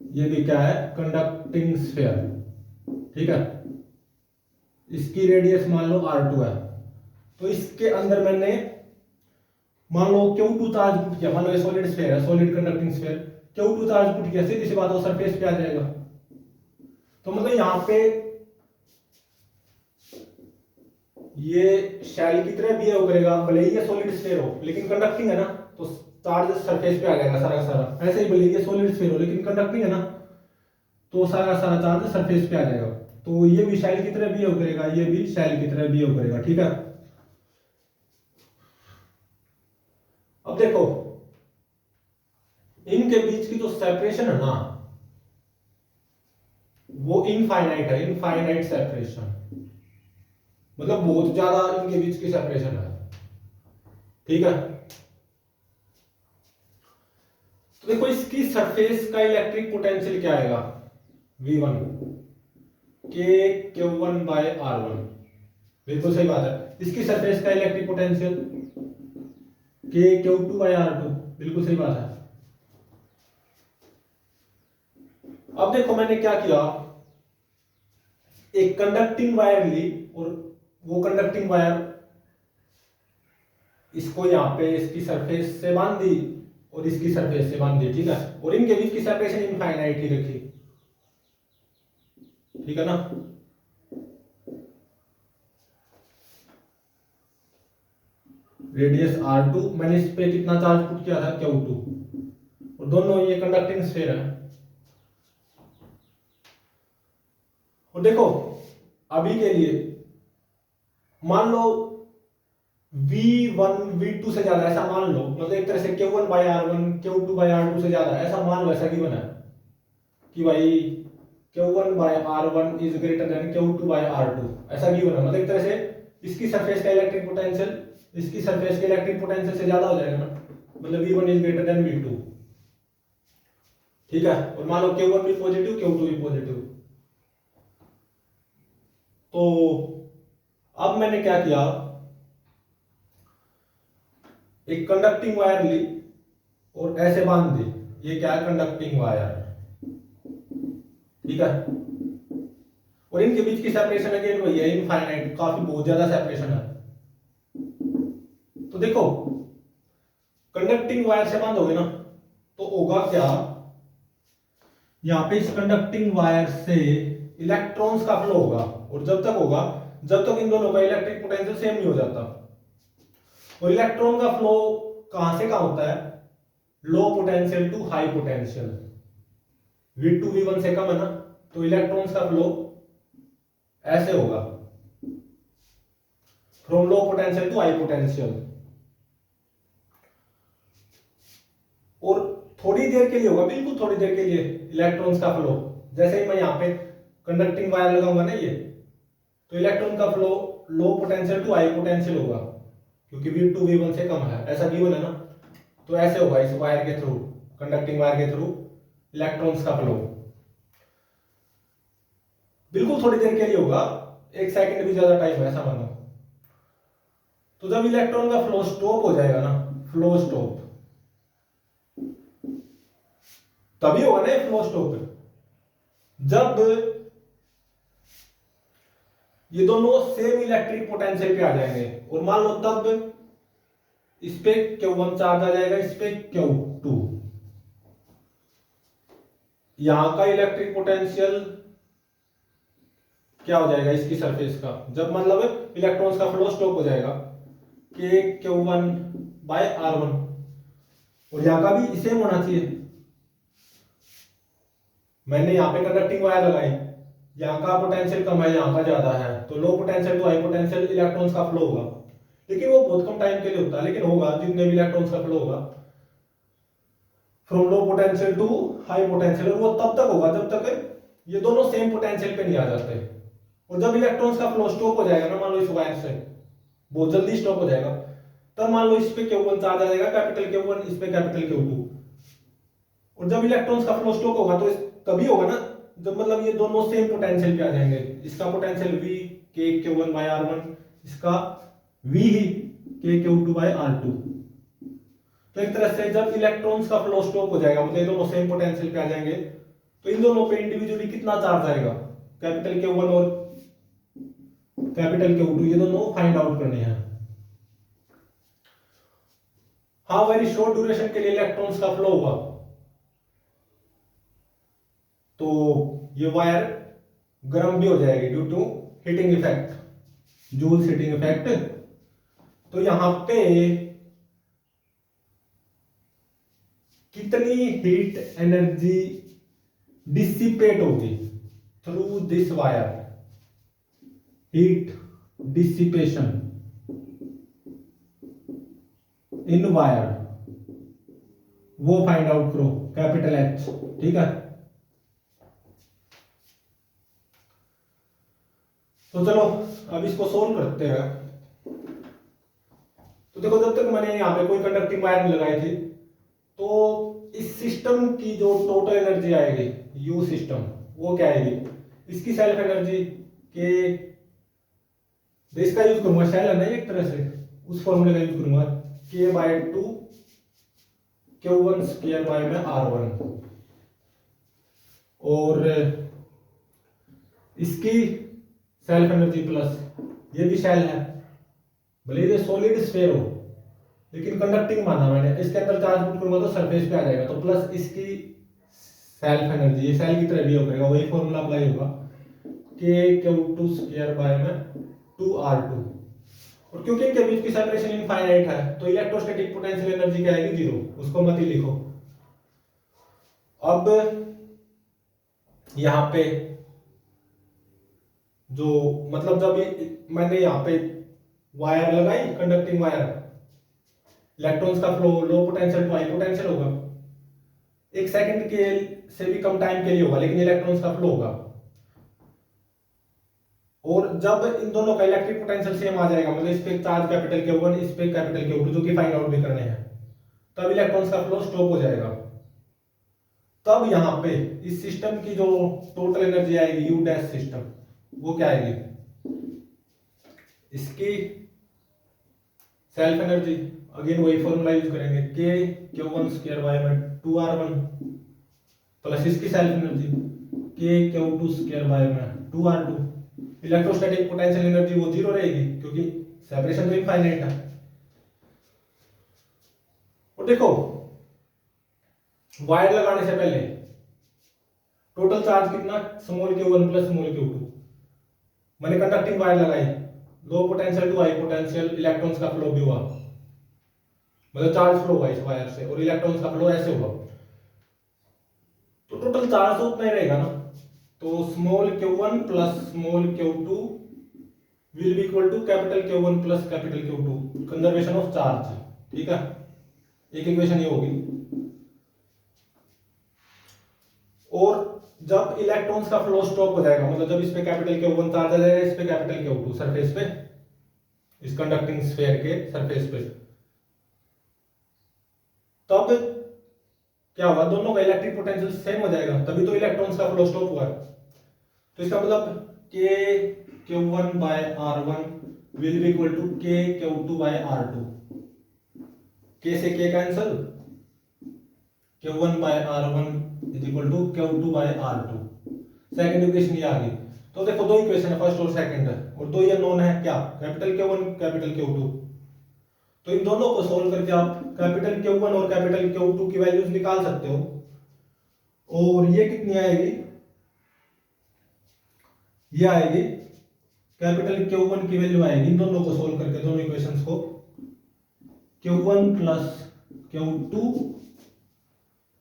ये भी क्या है, कंडक्टिंग स्फीयर, ठीक है। इसकी रेडियस मान लो R2 है, तो इसके अंदर मैंने मान लो Q2 चार्ज पुट किया, मान लो ये सॉलिड स्फीयर है, solid conducting sphere, Q2 charge put किया, सीधी सी बात है सरफेस पे आ जाएगा। तो मतलब यहां पे ये शेल की तरह बिहेव करेगा, भले ही ये सॉलिड स्फीयर हो लेकिन कंडक्टिंग है ना, तो चार्ज सरफेस पे आ जाएगा सारा का सारा। ऐसे ही भले ही ये सॉलिड स्फीयर हो लेकिन कंडक्टिंग है ना, तो सारा का सारा चार्ज सरफेस पे आ जाएगा। तो ये भी शेल की तरह बिहेव करेगा, ये भी शेल की तरह बिहेव करेगा, ठीक है। अब देखो इनके बीच की जो सेपरेशन है ना, वो इनफाइनाइट है, इनफाइनाइट सेपरेशन, मतलब बहुत ज्यादा इनके बीच की सेपरेशन है, ठीक है। तो देखो इसकी सरफेस का इलेक्ट्रिक पोटेंशियल क्या आएगा, V1 K Q1 by R1, बिल्कुल सही बात है। इसकी सरफेस का electric potential K Q2 by R2, बिल्कुल सही बात है। अब देखो मैंने क्या किया, एक कंडक्टिंग वायर ली और वो कंडक्टिंग वायर इसको यहां पे इसकी सरफेस से बांध दी और इसकी सरफेस से बांध दी, ठीक है। और इनके बीच की सेपरेशन इनफाइनाइट ही रखी, ठीक है ना। रेडियस R2, मैंने इस पे कितना चार्ज पुट किया था, Q2, और दोनों ये कंडक्टिंग स्फीयर है। और देखो अभी के लिए मान लो V1 V2 से ज्यादा, ऐसा मान लो, मतलब एक तरह से Q1 by R1 Q2 by R2 से ज्यादा, ऐसा मान लो, ऐसा गिवन है कि भाई Q1 by R1 is greater than Q2 by R2, ऐसा गिवन है। मतलब एक तरह से इसकी सरफेस का इलेक्ट्रिक पोटेंशियल इसकी सरफेस के इलेक्ट्रिक पोटेंशियल से ज्यादा हो जाएगा ना, मतलब V1 is greater then V2, ठीक है। और मान लो Q1 भी पॉजिटिव Q2 भी पॉजिटिव। तो अब मैंने क्या किया, एक कंडक्टिंग वायर ली और ऐसे बांध दी, ये क्या है, कंडक्टिंग वायर, ठीक है। और इनके बीच की सेपरेशन अगेन वही है, इनफाइनाइट, काफी बहुत ज्यादा सेपरेशन है। तो देखो कंडक्टिंग वायर से बांधोगे ना, तो होगा क्या, यहां पे इस कंडक्टिंग वायर से इलेक्ट्रॉन्स का फ्लो होगा, और जब तक होगा जब तक इन दोनों का इलेक्ट्रिक पोटेंशियल सेम नहीं हो जाता। और इलेक्ट्रॉन का फ्लो कहां से कहां होता है, low potential to high potential, V2 V1 से कम है ना, तो इलेक्ट्रॉन्स का फ्लो ऐसे होगा, from low potential to high potential. और थोड़ी देर के लिए होगा, बिल्कुल थोड़ी देर के लिए इलेक्ट्रॉन्स का फ्लो, जैसे ही मैं यहां पे कंडक्टिंग वायर लगाऊंगा ना ये, तो इलेक्ट्रॉन का flow low potential to high potential होगा, क्योंकि V2 V1 से कम है, ऐसा गिवन है ना। तो ऐसे होगा इस वायर के थ्रू, कंडक्टिंग वायर के थ्रू इलेक्ट्रॉन्स का फ्लो, बिल्कुल थोड़ी देर के लिए होगा, 1 सेकंड भी ज्यादा टाइम है ऐसा मानो। तो जब इलेक्ट्रॉन का फ्लो स्टॉप हो जाएगा ना, फ्लो स्टॉप, तभी होगा ना फ्लो स्टॉप, जब ये दोनों सेम इलेक्ट्रिक पोटेंशियल पे आ जाएंगे। और मान लो तब इस पे Q1 चार्ज आ जाएगा, इस पे Q2, यहां का इलेक्ट्रिक पोटेंशियल क्या हो जाएगा इसकी सरफेस का, जब मतलब इलेक्ट्रॉन्स का फ्लो स्टॉप हो जाएगा, K Q1 बाय R1, और यहां का भी सेम होना चाहिए। मैंने यहां पे कंडक्टिंग वायर लगाई, यहाँ का पोटेंशियल कम है, यहाँ का ज्यादा है, तो low potential to high potential electrons का फ्लो होगा, लेकिन वो बहुत कम टाइम के लिए होता है, लेकिन होगा, जितने भी इलेक्ट्रॉन्स का फ्लो होगा from low potential to high potential, और वो तब तक होगा जब तक ये दोनों सेम पोटेंशियल पे नहीं आ जाते। और जब इलेक्ट्रॉन्स का फ्लो स्टॉप हो जाएगा ना, मान लो इस वायर से बहुत जल्दी स्टॉप हो जाएगा, तब मान लो इस पे Q1 चार्ज आ जाएगा, कैपिटल Q1, इस पे कैपिटल Q2। और जब इलेक्ट्रॉन्स का फ्लो स्टॉप होगा तो तभी होगा ना जब मतलब ये दोनों सेम पोटेंशियल पे आ जाएंगे। इसका potential V K Q1 by R1, इसका V he K Q2 by R2। तो एक तरह से जब इलेक्ट्रॉन्स का फ्लो स्टॉप हो जाएगा, मतलब ये दोनों सेम पोटेंशियल पे आ जाएंगे, तो इन दोनों पे इंडिविजुअली कितना चार्ज आएगा, कैपिटल Q1 और कैपिटल Q2, ये दोनों फाइंड आउट करने हैं। हाँ, वेरी शॉर्ट ड्यूरेशन के लिए इलेक्ट्रॉन्स का फ्लो हुआ तो ये वायर गर्म भी हो जाएगी due to heating effect, Joule's heating effect. तो यहां पे कितनी हीट एनर्जी डिसिपेट होगी through this wire, heat dissipation in wire, वो फाइंड आउट करो, कैपिटल H। ठीक है, तो चलो अब इसको सोल्व करते हैं। तो देखो, जब तक मैंने यहाँ पे कोई कंडक्टिंग वायर नहीं लगाई थी, तो इस सिस्टम की जो टोटल एनर्जी आएगी यू सिस्टम, वो क्या आएगी, इसकी सेल्फ एनर्जी के, इसका यूज करूंगा, शेल है ना एक तरह से, उस फॉर्मूले का यूज करूंगा, K/2 Q1 स्क्वायर बाय में R1, और इसकी सेल्फ एनर्जी प्लस, ये भी शेल है, भले ये सॉलिड स्फीयर हो लेकिन कंडक्टिंग माना मैंने, इसके अंदर चार्ज पुट करूंगा तो सरफेस पे आ जाएगा, तो प्लस इसकी सेल्फ एनर्जी, ये सेल की तरह भी करेगा, वही फॉर्मूला अप्लाई होगा, K Q2 स्क्वायर बाय में 2R2। और क्योंकि इनके बीच की सेपरेशन इनफाइनाइट है, तो इलेक्ट्रोस्टैटिक पोटेंशियल एनर्जी क्या आएगी, 0, उसको मत ही लिखो। अब यहां पे जो मतलब जब मैंने यहाँ पे वायर लगाई, कंडक्टिंग वायर, इलेक्ट्रॉन्स का flow low potential to high potential होगा, 1 सेकंड के से भी कम टाइम के लिए होगा, लेकिन इलेक्ट्रॉन्स का फ्लो होगा। और जब इन दोनों का इलेक्ट्रिक पोटेंशियल सेम आ जाएगा, मतलब इस पे चार्ज कैपिटल Q1, इस पे कैपिटल Q2, जो कि फाइंड आउट भी करने हैं, तब इलेक्ट्रॉन्स का फ्लो स्टॉप हो जाएगा। तब यहाँ पे इस सिस्टम की जो टोटल एनर्जी आएगी यू डैश सिस्टम, वो क्या आएगी, इसकी सेल्फ एनर्जी, अगेन वही फॉर्मूला यूज करेंगे, K Q1 स्क्वायर बाय में 2R1 प्लस इसकी self energy K Q2 square by में 2R2। इलेक्ट्रोस्टैटिक पोटेंशियल एनर्जी वो 0 रहेगी क्योंकि सेपरेशन तो इनफाइनाइट है। और देखो, वायर लगाने से पहले टोटल चार्ज कितना, small Q1 plus small Q2। मैंने कंडक्टिंग वायर लगाई, low potential to high potential, electrons का फ्लो भी हुआ, मतलब चार्ज फ्लो हुआ इस वायर से, और इलेक्ट्रॉन्स का फ्लो ऐसे हुआ, तो टोटल चार्ज तो उतना ही रहेगा ना। तो small Q1 plus small Q2 will be equal to capital Q1 plus capital Q2, conservation of charge. ठीक है, एक इक्वेशन ये होगी। और जब इलेक्ट्रॉन्स का फ्लो स्टॉप हो जाएगा, मतलब जब इस पे कैपिटल Q1 चार्ज आ जाएगा, इस पे कैपिटल Q2 सरफेस पे, इस कंडक्टिंग स्फीयर के सरफेस पे, तब क्या होगा, दोनों का इलेक्ट्रिक पोटेंशियल सेम हो जाएगा, तभी तो इलेक्ट्रॉन्स का फ्लो स्टॉप हुआ है। तो इसका मतलब K Q1 by R1 will be equal to K Q2 by R2, K से K cancel, Q1 by R1 is equal to Q2 by R2। Second equation ये आ गई। तो देखो, दो इक्वेशन है, फर्स्ट और सेकंड है, और दो ये नोन है, क्या, कैपिटल Q1 कैपिटल Q2। तो इन दोनों को सोल्व करके आप कैपिटल Q1 और कैपिटल Q2 की वैल्यूज निकाल सकते हो। और ये कितनी आएगी, ये आएगी कैपिटल Q1 की वैल्यू आएगी, इन दोनों को सोल्व करके, दोनों इक्वेशंस को, Q1 प्लस Q2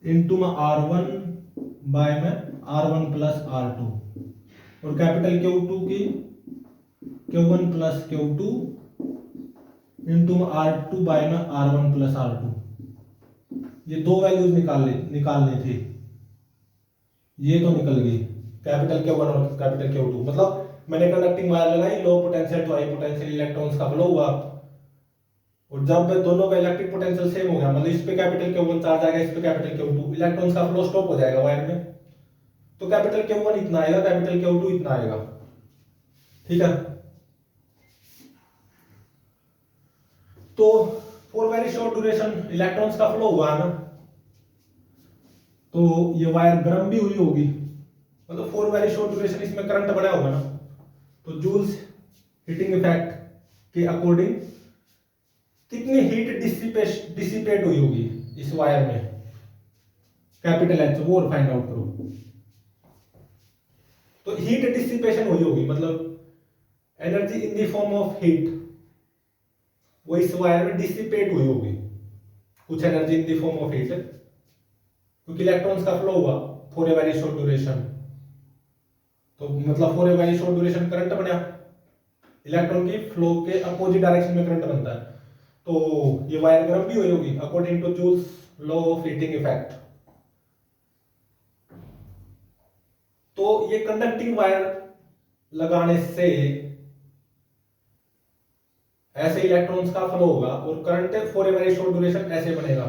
इंटू में R1 बाय में R1 प्लस R2, और कैपिटल Q2 की Q1 प्लस Q2 इंटू में R2 बाय में R1 प्लस R2। ये दो वैल्यूज निकालनी थी, ये तो निकल गई, कैपिटल Q1 और कैपिटल Q2, मतलब मैंने कंडक्टिंग वायर लगाई, low potential to high potential electrons का फ्लो हुआ, और जब दोनों का इलेक्ट्रिक पोटेंशियल सेम हो गया, मतलब इस पे कैपिटल Q1 चार्ज आएगा, इस पे कैपिटल Q2, इलेक्ट्रॉन्स का फ्लो स्टॉप हो जाएगा वायर में, तो कैपिटल Q1 इतना आएगा, कैपिटल Q2 इतना आएगा, ठीक है। तो for very short duration electrons का फ्लो हुआ है ना, तो ये वायर गर्म भी हुई होगी, मतलब फॉर वेरी शॉर्ट ड्यूरेशन इसमें करंट बढ़ा होगा ना, तो जूल्स हीटिंग इफेक्ट के अकॉर्डिंग कितनी हीट डिसिपेट हुई होगी इस वायर में, कैपिटल H, वो फाइंड आउट करो। तो हीट डिसिपेशन हुई होगी, मतलब energy in the form of heat वो इस वायर में डिसिपेट हुई होगी, कुछ energy in the form of heat, क्योंकि इलेक्ट्रॉन्स का फ्लो हुआ for a very short duration, तो मतलब for a very short duration current बना, इलेक्ट्रॉन की फ्लो के अपोजिट डायरेक्शन में करंट बनता है, तो ये वायर गर्म भी हुई होगी according to Joule's law of heating effect. तो ये कंडक्टिंग वायर लगाने से ऐसे इलेक्ट्रॉन्स का फ्लो होगा और current for a very short duration ऐसे बनेगा,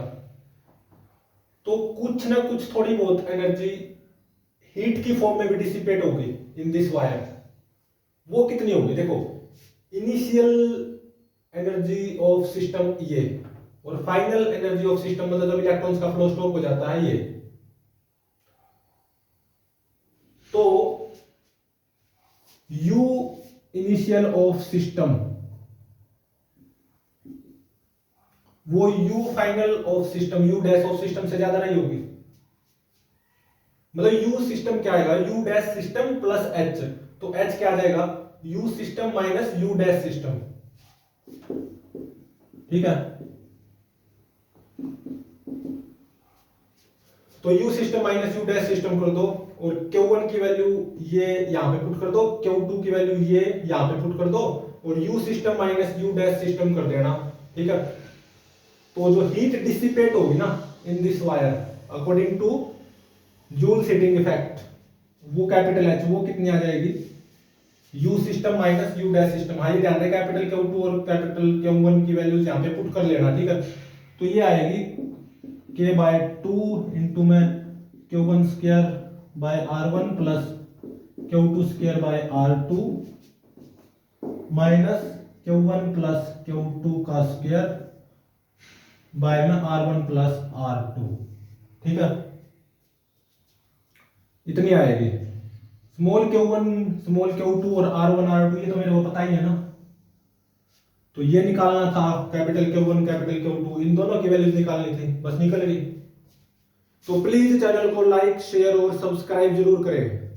तो कुछ ना कुछ थोड़ी बहुत एनर्जी हीट की फॉर्म में भी डिसिपेट होगी इन दिस वायर। वो कितनी होगी, देखो इनिशियल एनर्जी ऑफ सिस्टम ये, और फाइनल एनर्जी ऑफ सिस्टम मतलब जब इलेक्ट्रॉन्स का फ्लो स्टॉप हो जाता है ये, तो U इनिशियल ऑफ सिस्टम वो U final of system, U dash of system से ज्यादा नहीं होगी, मतलब U सिस्टम क्या आएगा, U dash system plus H, तो H क्या आ जाएगा, U system minus U dash system, ठीक है। तो U system minus U dash system कर दो, और Q1 की वैल्यू ये यहां पे पुट कर दो, Q2 की वैल्यू ये यहां पे पुट कर दो, और U system minus U dash system कर देना, ठीक है। तो जो हीट डिसिपेट होगी ना in this wire according to Joule's heating effect, वो कैपिटल H वो कितनी आ जाएगी, U system minus U dash system, हाँ ये ध्यान रहे कैपिटल Q2 और कैपिटल Q1 की वैल्यूज यहाँ पे पुट कर लेना, ठीक है। तो ये आएगी K/2 इंटू में Q1 square by R1 plus Q2 square by R2 minus Q1 plus Q2 का स्क्वायर बाय में R1 प्लस R2, ठीक है। इतनी आएगी। स्मॉल Q1 स्मॉल Q2 और R1 R2 ये तो मेरे को पता ही है ना, तो ये निकालना था, कैपिटल Q1 कैपिटल Q2 इन दोनों की वैल्यूज निकालनी थी, बस निकल गई। तो प्लीज चैनल को लाइक शेयर और सब्सक्राइब जरूर करें।